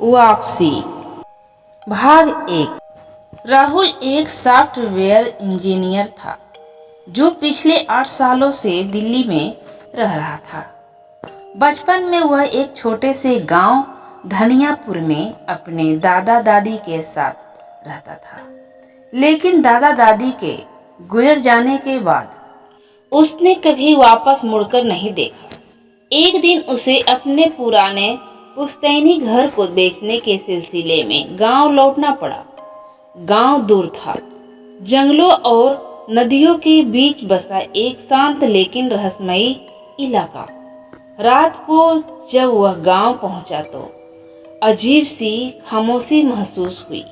वापसी। भाग 1। राहुल एक सॉफ्टवेयर इंजीनियर था जो पिछले 8 सालों से दिल्ली में रह रहा था। बचपन में वह एक छोटे से गांव धनियापुर में अपने दादा दादी के साथ रहता था, लेकिन दादा दादी के गुजर जाने के बाद उसने कभी वापस मुड़कर नहीं देखा। एक दिन उसे अपने पुराने पुश्तैनी घर को बेचने के सिलसिले में गांव लौटना पड़ा। गांव दूर था, जंगलों और नदियों के बीच बसा एक शांत लेकिन रहस्यमयी इलाका। रात को जब वह गांव पहुंचा तो अजीब सी खामोशी महसूस हुई।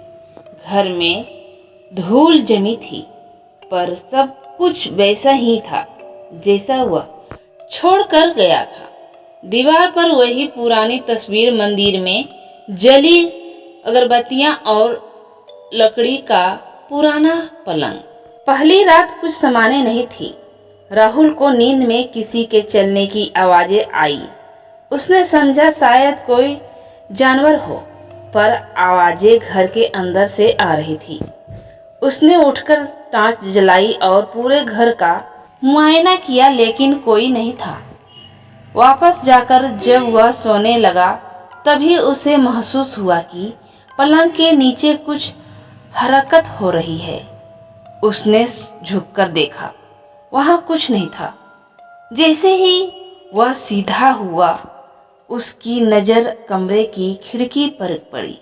घर में धूल जमी थी, पर सब कुछ वैसा ही था जैसा वह छोड़कर गया था। दीवार पर वही पुरानी तस्वीर, मंदिर में जली अगरबत्तियां और लकड़ी का पुराना पलंग। पहली रात कुछ समाने नहीं थी। राहुल को नींद में किसी के चलने की आवाजें आई। उसने समझा शायद कोई जानवर हो, पर आवाजें घर के अंदर से आ रही थी। उसने उठकर टॉर्च जलाई और पूरे घर का मुआयना किया, लेकिन कोई नहीं था। वापस जाकर जब वह सोने लगा तभी उसे महसूस हुआ कि पलंग के नीचे कुछ हरकत हो रही है। उसने झुककर देखा, वहां कुछ नहीं था। जैसे ही वह सीधा हुआ, उसकी नजर कमरे की खिड़की पर पड़ी।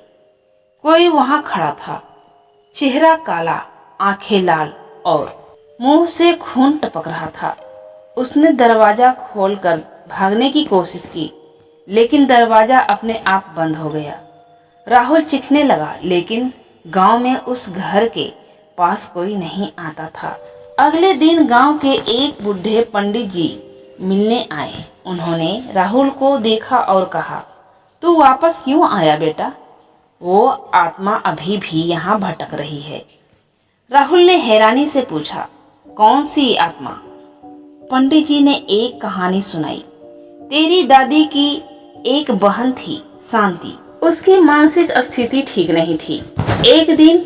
कोई वहां खड़ा था, चेहरा काला, आंखें लाल और मुंह से खून टपक रहा था। उसने दरवाजा खोलकर भागने की कोशिश की, लेकिन दरवाजा अपने आप बंद हो गया। राहुल चीखने लगा, लेकिन गांव में उस घर के पास कोई नहीं आता था। अगले दिन गांव के एक बूढ़े पंडित जी मिलने आए। उन्होंने राहुल को देखा और कहा, तू वापस क्यों आया बेटा? वो आत्मा अभी भी यहाँ भटक रही है। राहुल ने हैरानी से पूछा, कौन सी आत्मा? पंडित जी ने एक कहानी सुनाई। तेरी दादी की एक बहन थी, शांति। उसकी मानसिक स्थिति ठीक नहीं थी। एक दिन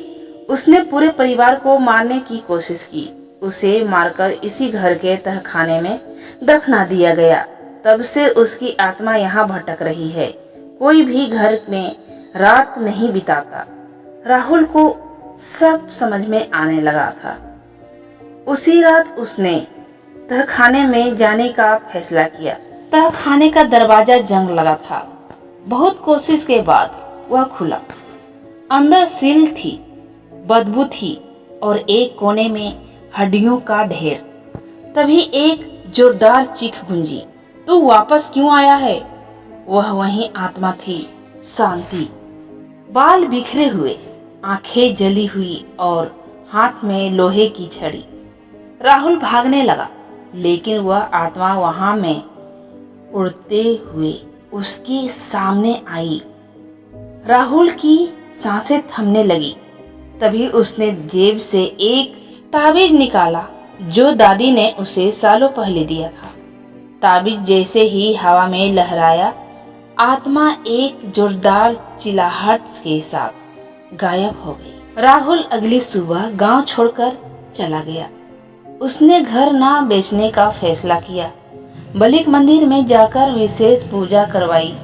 उसने पूरे परिवार को मारने की कोशिश की। उसे मारकर इसी घर के तहखाने में दफना दिया गया। तब से उसकी आत्मा यहाँ भटक रही है। कोई भी घर में रात नहीं बिताता। राहुल को सब समझ में आने लगा था। उसी रात उसने तहखाने में जाने का फैसला किया। तहखाने का दरवाजा जंग लगा था। बहुत कोशिश के बाद वह खुला। अंदर सील थी, बदबू थी और एक कोने में हड्डियों का ढेर। तभी एक जोरदार चीख गूंजी, तू वापस क्यों आया है? वह वही आत्मा थी, शांति। बाल बिखरे हुए, आंखें जली हुई और हाथ में लोहे की छड़ी। राहुल भागने लगा, लेकिन वह आत्मा वहां में उड़ते हुए उसके सामने आई। राहुल की सांसें थमने लगी। तभी उसने जेब से एक ताबीज निकाला जो दादी ने उसे सालों पहले दिया था। ताबीज जैसे ही हवा में लहराया, आत्मा एक जोरदार चिल्लाहट के साथ गायब हो गई। राहुल अगली सुबह गांव छोड़कर चला गया। उसने घर ना बेचने का फैसला किया, बल्कि मंदिर में जाकर विशेष पूजा करवाई।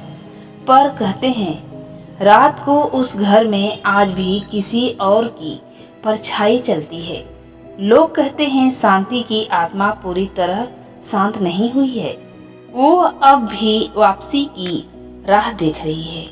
पर कहते हैं रात को उस घर में आज भी किसी और की परछाई चलती है। लोग कहते हैं शांति की आत्मा पूरी तरह शांत नहीं हुई है। वो अब भी वापसी की राह देख रही है।